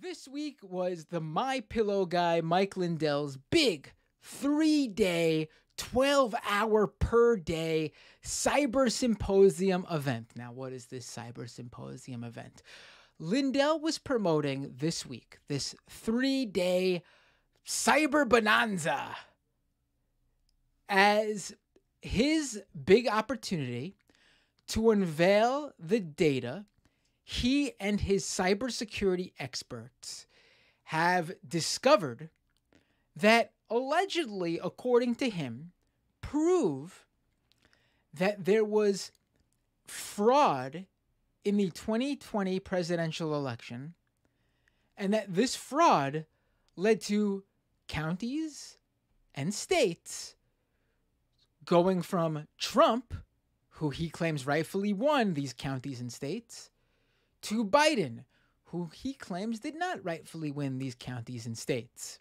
This week was the MyPillow Guy, Mike Lindell's big 3-day, 12-hour per day Cyber Symposium event. Now, what is this Cyber Symposium event? Lindell was promoting this week, this 3-day Cyber Bonanza, as his big opportunity to unveil the data he and his cybersecurity experts have discovered that allegedly, according to him, prove that there was fraud in the 2020 presidential election, and that this fraud led to counties and states going from Trump, who he claims rightfully won these counties and states, to Biden, who he claims did not rightfully win these counties and states.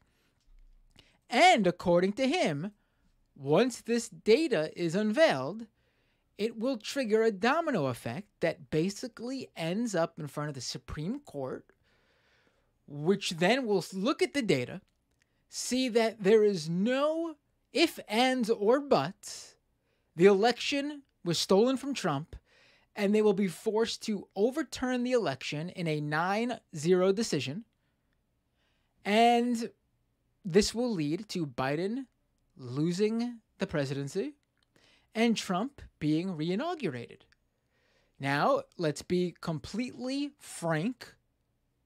And according to him, once this data is unveiled, it will trigger a domino effect that basically ends up in front of the Supreme Court, which then will look at the data, see that there is no if, ands, or buts. The election was stolen from Trump, and they will be forced to overturn the election in a 9-0 decision. And this will lead to Biden losing the presidency and Trump being reinaugurated. Now, let's be completely frank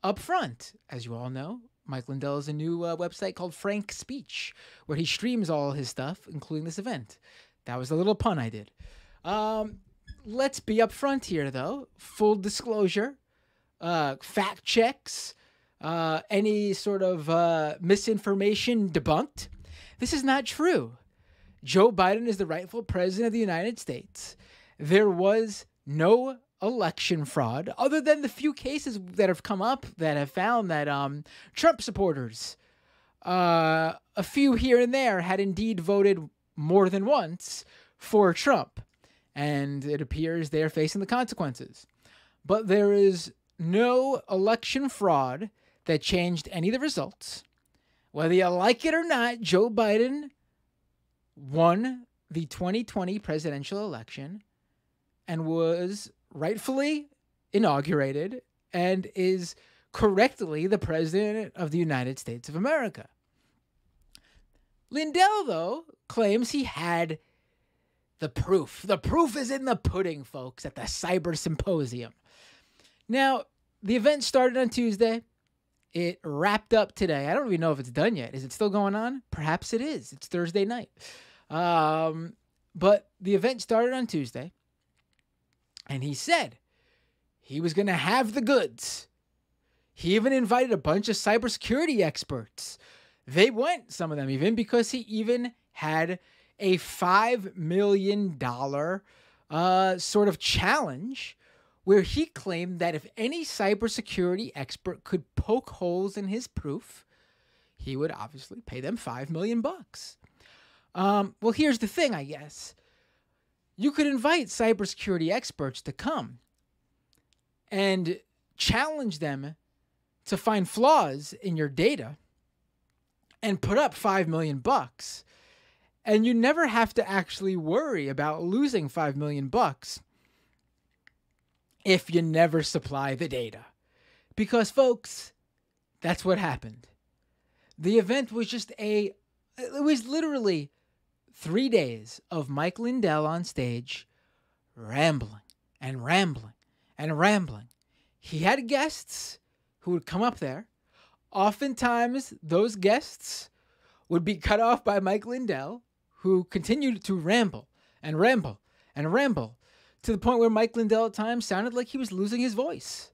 up front. As you all know, Mike Lindell has a new website called Frank Speech, where he streams all his stuff, including this event. That was a little pun I did. Let's be upfront here, though. Full disclosure, fact checks, any sort of misinformation debunked. This is not true. Joe Biden is the rightful president of the United States. There was no election fraud, other than the few cases that have come up that have found that Trump supporters, a few here and there, had indeed voted more than once for Trump. And it appears they're facing the consequences. But there is no election fraud that changed any of the results. Whether you like it or not, Joe Biden won the 2020 presidential election and was rightfully inaugurated and is correctly the president of the United States of America. Lindell, though, claims he had the proof. The proof is in the pudding, folks, at the Cyber Symposium. Now, the event started on Tuesday. It wrapped up today. I don't even know if it's done yet. Is it still going on? Perhaps it is. It's Thursday night. But the event started on Tuesday, and he said he was going to have the goods. He even invited a bunch of cybersecurity experts. They went, some of them even, because he even had a $5 million sort of challenge where he claimed that if any cybersecurity expert could poke holes in his proof, he would obviously pay them $5 million. Well, here's the thing, I guess. You could invite cybersecurity experts to come and challenge them to find flaws in your data and put up $5 million. And you never have to actually worry about losing $5 million if you never supply the data. Because, folks, that's what happened. The event was it was literally 3 days of Mike Lindell on stage rambling and rambling and rambling. He had guests who would come up there. Oftentimes, those guests would be cut off by Mike Lindell, who continued to ramble and ramble and ramble to the point where Mike Lindell at times sounded like he was losing his voice.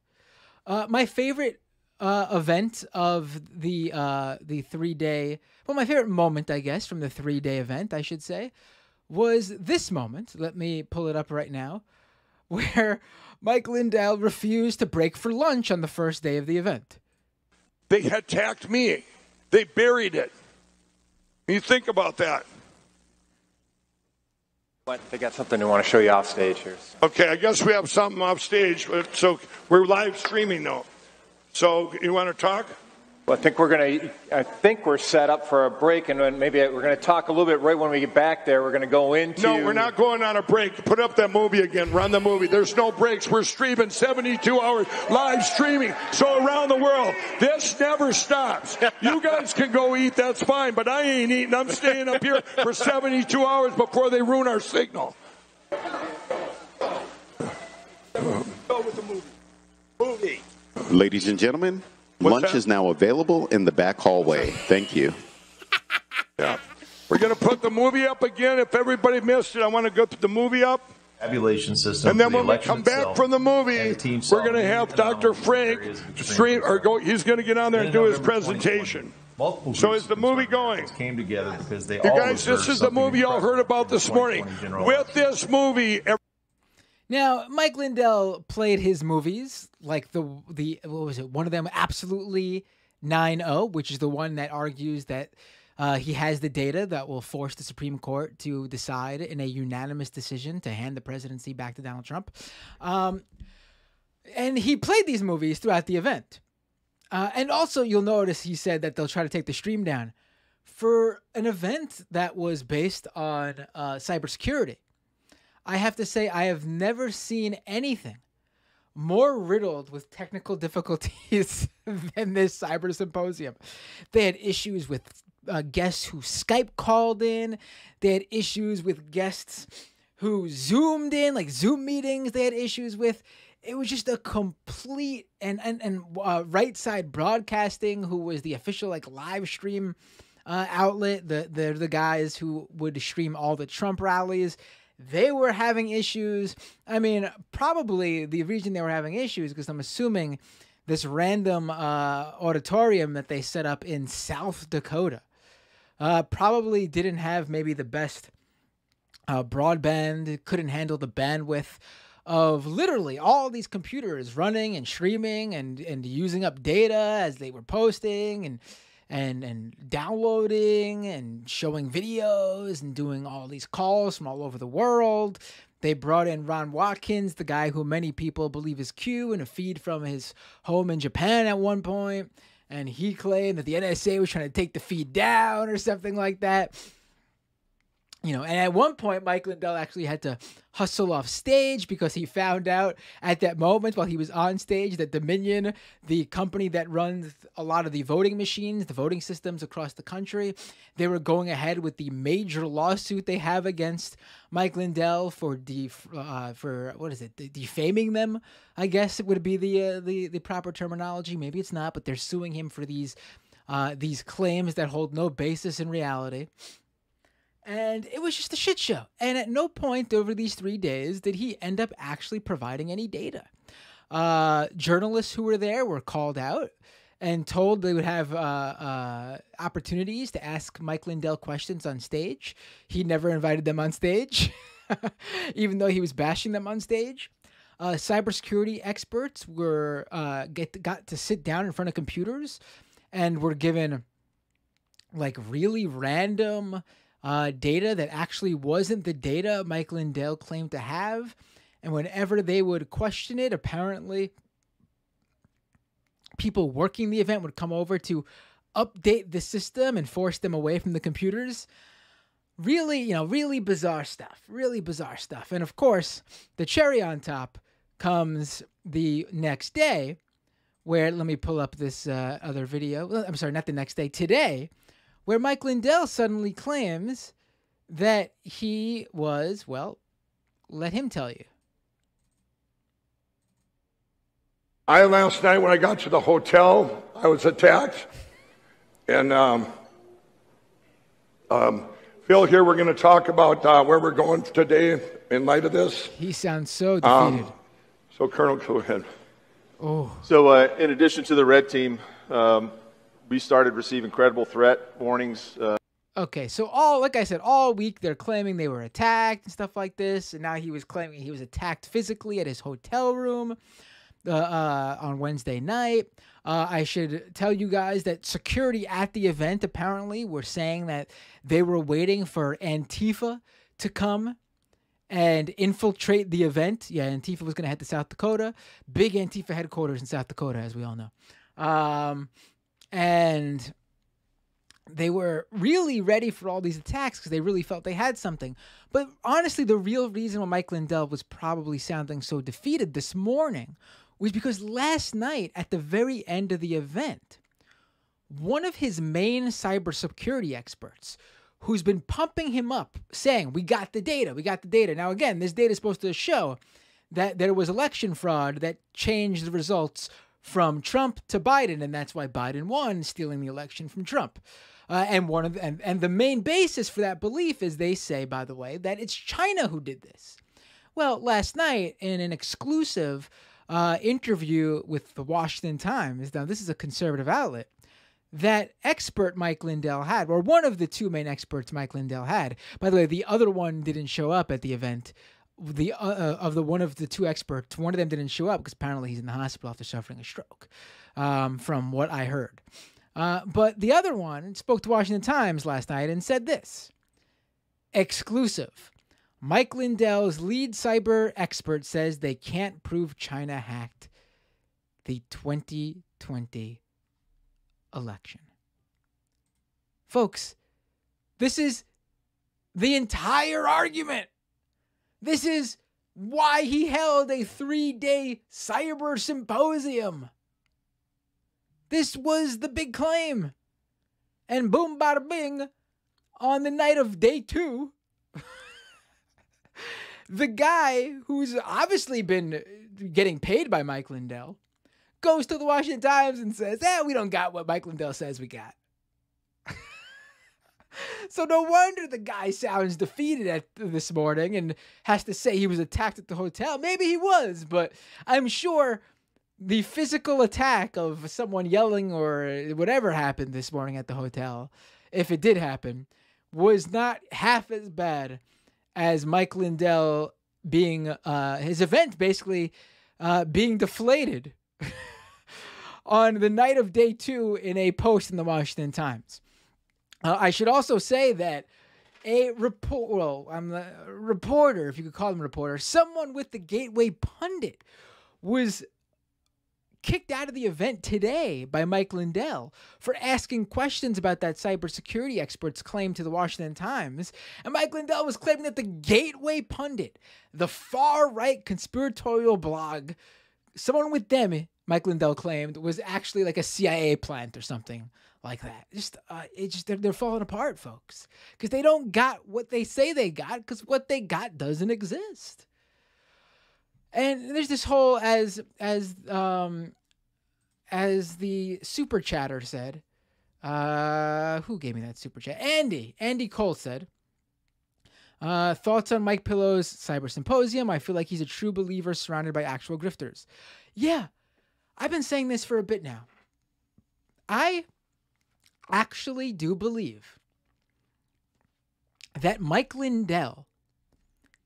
My favorite event of the 3-day, well, my favorite moment, I guess, from the 3-day event, I should say, was this moment. Let me pull it up right now, where Mike Lindell refused to break for lunch on the first day of the event. They attacked me. They buried it. You think about that. They got something they want to show you off stage here. Okay, I guess we have something off stage, so we're live streaming though. So you want to talk? Well, I think we're set up for a break, and then maybe we're going to talk a little bit right when we get back there. We're going to go into... No, we're not going on a break. Put up that movie again. Run the movie. There's no breaks. We're streaming 72 hours, live streaming. So around the world, this never stops. You guys can go eat. That's fine. But I ain't eating. I'm staying up here for 72 hours before they ruin our signal. Go with the movie. Ladies and gentlemen, lunch is now available in the back hallway. Thank you. Yeah. We're going to put the movie up again. If everybody missed it, I want to go put the movie up. Tabulation system. And then when we come back from the movie, we're going to have Dr. Frank stream or go. He's going to get on there and do his presentation. So is the movie going? Came together because they you guys, this is the movie y'all heard about this morning. With this movie. Now, Mike Lindell played his movies like the what was it? One of them, Absolutely 9-0, which is the one that argues that he has the data that will force the Supreme Court to decide in a unanimous decision to hand the presidency back to Donald Trump. And he played these movies throughout the event. And also, you'll notice he said that they'll try to take the stream down for an event that was based on cybersecurity. I have to say, I have never seen anything more riddled with technical difficulties than this Cyber Symposium. They had issues with guests who Skype called in. They had issues with guests who Zoomed in, like Zoom meetings they had issues with. It was just a complete, and Right Side Broadcasting, who was the official like live stream outlet, they're the guys who would stream all the Trump rallies. They were having issues. I mean, probably the reason they were having issues because I'm assuming this random auditorium that they set up in South Dakota probably didn't have maybe the best broadband, couldn't handle the bandwidth of literally all these computers running and streaming and using up data as they were posting and downloading and showing videos and doing all these calls from all over the world. They brought in Ron Watkins, the guy who many people believe is Q, in a feed from his home in Japan at one point. And he claimed that the NSA was trying to take the feed down or something like that. You know, and at one point, Mike Lindell actually had to hustle off stage because he found out at that moment while he was on stage that Dominion, the company that runs a lot of the voting machines, the voting systems across the country, they were going ahead with the major lawsuit they have against Mike Lindell for defaming them. I guess it would be the proper terminology. Maybe it's not, but they're suing him for these claims that hold no basis in reality. And it was just a shit show. And at no point over these 3 days did he end up actually providing any data. Journalists who were there were called out and told they would have opportunities to ask Mike Lindell questions on stage. He never invited them on stage, even though he was bashing them on stage. Cybersecurity experts were got to sit down in front of computers and were given like really random data that actually wasn't the data Mike Lindell claimed to have. And whenever they would question it, apparently people working the event would come over to update the system and force them away from the computers. Really, really bizarre stuff. Really bizarre stuff. And of course, the cherry on top comes the next day where, let me pull up this other video. I'm sorry, not the next day, today, where Mike Lindell suddenly claims that he was, well, let him tell you. Last night when I got to the hotel, I was attacked. And Phil, here we're going to talk about where we're going today in light of this. He sounds so defeated. So Colonel, go ahead. Oh. So in addition to the red team, we started receiving credible threat warnings. Okay, so like I said, all week they're claiming they were attacked and stuff like this, and now he was claiming he was attacked physically at his hotel room on Wednesday night. I should tell you guys that security at the event apparently were saying that they were waiting for Antifa to come and infiltrate the event. Yeah, Antifa was going to head to South Dakota. Big Antifa headquarters in South Dakota, as we all know. And they were really ready for all these attacks because they really felt they had something. But honestly, the real reason why Mike Lindell was probably sounding so defeated this morning was because last night, at the very end of the event, one of his main cybersecurity experts, who's been pumping him up, saying, we got the data, we got the data. Now, again, this data is supposed to show that there was election fraud that changed the results from Trump to Biden, and that's why Biden won, stealing the election from Trump. And the main basis for that belief is, they say, by the way, that it's China who did this. Well, last night in an exclusive interview with the Washington Times, now this is a conservative outlet, that expert Mike Lindell had, or one of the two main experts Mike Lindell had. By the way, the other one didn't show up at the event. One of the two experts, one of them didn't show up because apparently he's in the hospital after suffering a stroke, from what I heard. But the other one spoke to Washington Times last night and said this: exclusive. Mike Lindell's lead cyber expert says they can't prove China hacked the 2020 election. Folks, this is the entire argument. This is why he held a 3-day Cyber Symposium. This was the big claim. And boom, bada bing, on the night of day 2, the guy who's obviously been getting paid by Mike Lindell goes to the Washington Times and says, we don't got what Mike Lindell says we got. So no wonder the guy sounds defeated this morning and has to say he was attacked at the hotel. Maybe he was, but I'm sure the physical attack of someone yelling or whatever happened this morning at the hotel, if it did happen, was not half as bad as Mike Lindell being, his event basically being deflated on the night of day 2 in a post in the Washington Times. I should also say that a reporter, if you could call him a reporter, someone with the Gateway Pundit, was kicked out of the event today by Mike Lindell for asking questions about that cybersecurity expert's claim to the Washington Times. And Mike Lindell was claiming that the Gateway Pundit, the far-right conspiratorial blog, someone with them, Mike Lindell claimed, was actually like a CIA plant or something like that. They're falling apart, folks, because they don't got what they say they got, because what they got doesn't exist. And there's this whole, as the super chatter said, who gave me that super chat? Andy Cole said, thoughts on MyPillow's Cyber Symposium. I feel like he's a true believer surrounded by actual grifters. Yeah, I've been saying this for a bit now. I actually do believe that Mike Lindell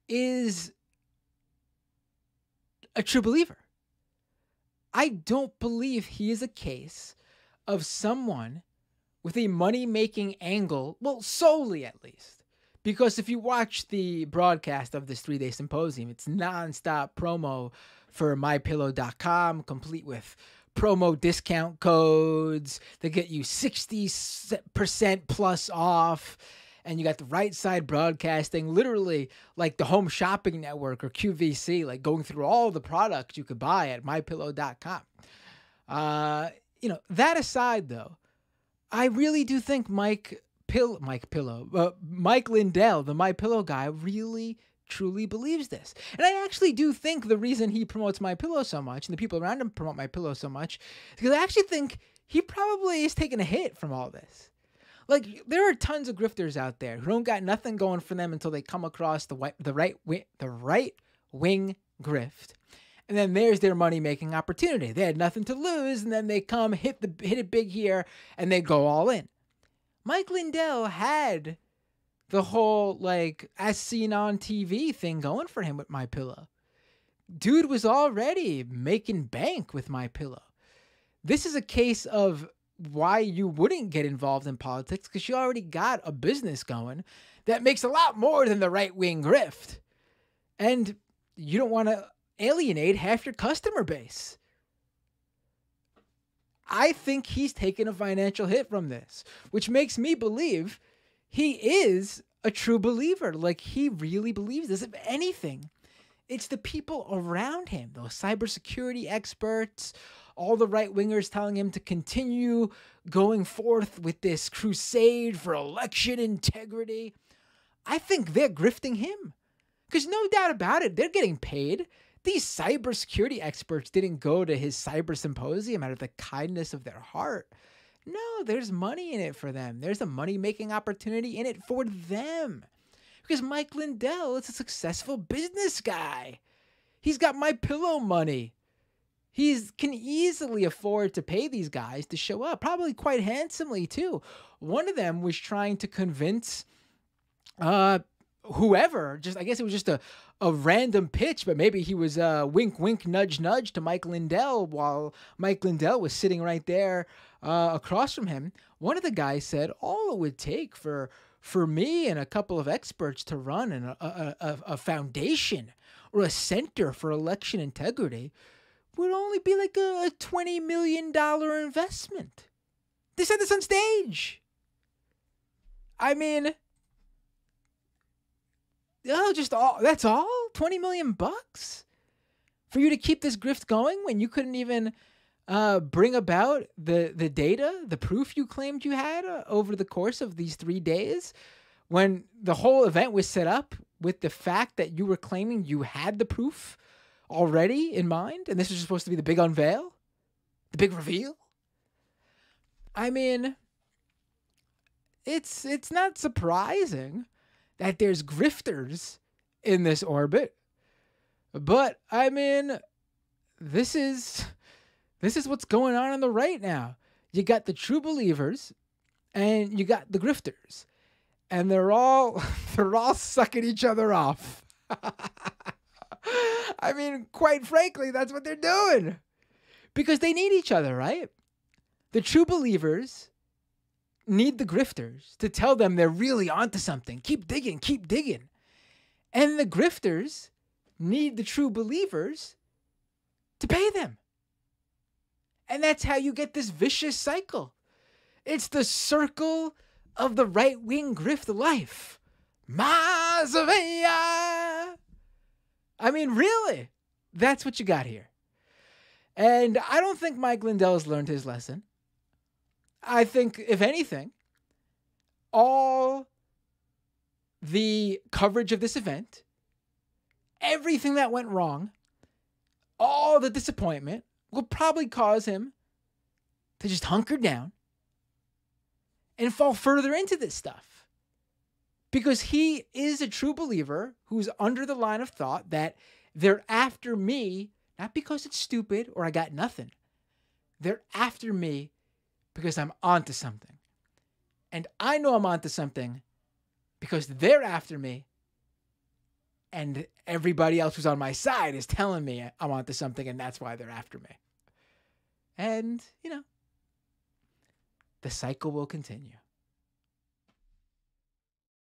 is a true believer. I don't believe he is a case of someone with a money-making angle, well, solely at least. Because if you watch the broadcast of this 3-day symposium, it's nonstop promo for MyPillow.com, complete with promo discount codes that get you 60% plus off. And you got the Right Side Broadcasting, literally like the Home Shopping Network or QVC, like going through all the6products you could buy at MyPillow.com. That aside, though, I really do think Mike Lindell, the MyPillow guy, really truly believes this. And I actually do think the reason he promotes MyPillow so much and the people around him promote MyPillow so much is because I actually think he probably is taking a hit from all this. Like, there are tons of grifters out there who don't got nothing going for them until they come across the right wing grift. And then there's their money-making opportunity. They had nothing to lose, and then they come, hit it big here, and they go all in. Mike Lindell had the whole, like, as seen on TV thing going for him with MyPillow. Dude was already making bank with MyPillow. This is a case of why you wouldn't get involved in politics, because you already got a business going that makes a lot more than the right-wing grift. And you don't want to alienate half your customer base. I think he's taken a financial hit from this, which makes me believe he is a true believer. Like, he really believes this. If anything, it's the people around him, those cybersecurity experts, all the right-wingers telling him to continue going forth with this crusade for election integrity. I think they're grifting him. Because no doubt about it, they're getting paid. These cybersecurity experts didn't go to his Cyber Symposium out of the kindness of their heart. No, there's money in it for them. There's a money-making opportunity in it for them. Because Mike Lindell is a successful business guy. He's got MyPillow money. He can easily afford to pay these guys to show up, probably quite handsomely too. One of them was trying to convince whoever, I guess it was just a random pitch, but maybe he was wink, wink, nudge, nudge to Mike Lindell while Mike Lindell was sitting right there across from him. One of the guys said all it would take for me and a couple of experts to run a foundation or a center for election integrity would only be like a $20 million investment. They said this on stage. I mean, that's all? $20 million for you to keep this grift going when you couldn't even bring about the data, the proof you claimed you had over the course of these 3 days, when the whole event was set up with the fact that you were claiming you had the proof already in mind, and this was supposed to be the big unveil, the big reveal. I mean, it's not surprising that there's grifters in this orbit, but I mean, this is what's going on the right now. You got the true believers, and you got the grifters, and they're all sucking each other off. I mean, quite frankly, that's what they're doing. Because they need each other, right? The true believers need the grifters to tell them they're really onto something. Keep digging, keep digging. And the grifters need the true believers to pay them. And that's how you get this vicious cycle. It's the circle of the right-wing grift life. Mazavia! I mean, really, that's what you got here. And I don't think Mike Lindell has learned his lesson. I think, if anything, all the coverage of this event, everything that went wrong, all the disappointment will probably cause him to just hunker down and fall further into this stuff. Because he is a true believer who's under the line of thought that they're after me, not because it's stupid or I got nothing. They're after me because I'm onto something. And I know I'm onto something because they're after me. And everybody else who's on my side is telling me I'm onto something, and that's why they're after me. And, the cycle will continue.